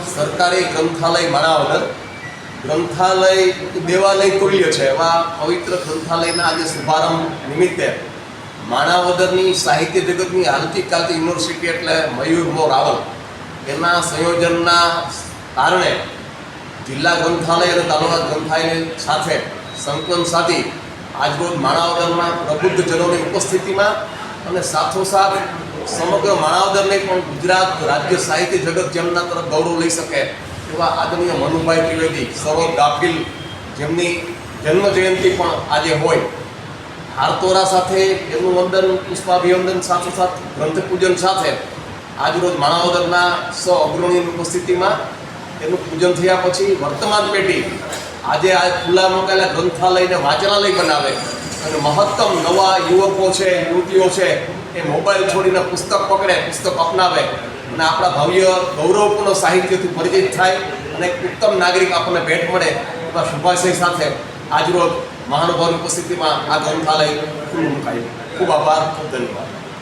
સરકારી ગ્રંથાલય માણાવદર ગ્રંથાલય દેવાલય તુલ્ય છે એવા પવિત્ર ગ્રંથાલયના આજે શુભારંભ નિમિત્તે માણાવદરની સાહિત્ય જગતની હાલતી ચાલતી યુનિવર્સિટી એટલે મયુર મો રાવલ એના સંયોજનના કારણે જિલ્લા ગ્રંથાલય અને તાલુકા ગ્રંથાલય સાથે સંકલન સાધી આજરોજ માણાવદરના પ્રબુદ્ધજનોની ઉપસ્થિતિમાં અને સાથોસાથ સમગ્ર માણાવદરને પણ ગુજરાત રાજ્ય સાહિત્ય જગત જેમના તરફ ગૌરવ લઈ શકે એવા આદરણીય મનુભાઈ ત્રિવેદી સરોજ ગાફિલ જેમની જન્મ જયંતિ પણ આજે હોય હારતોરા સાથે એમનું વંદન પુષ્પાભિવંદન સાથોસાથ ગ્રંથ પૂજન સાથે આજરોજ માણાવદરના સો અગ્રણીની ઉપસ્થિતિમાં એનું પૂજન થયા પછી વર્તમાન પેઢી આજે આ ખુલ્લા મુકાયેલા ગ્રંથાલયને વાંચનાલય બનાવે અને મહત્તમ નવા યુવકો છે યુવતીઓ છે એ મોબાઈલ છોડીને પુસ્તક પકડે પુસ્તક અપનાવે અને આપણા ભવ્ય ગૌરવપૂર્ણ સાહિત્યથી પરિચિત થાય અને એક ઉત્તમ નાગરિક આપણને ભેટ મળે એવા શુભાશય સાથે આજરોજ મહાનુભાવની ઉપસ્થિતિમાં આ ગ્રંથાલય ખુલ્લું મુકાયું. ખૂબ આભાર, ખૂબ ધન્યવાદ.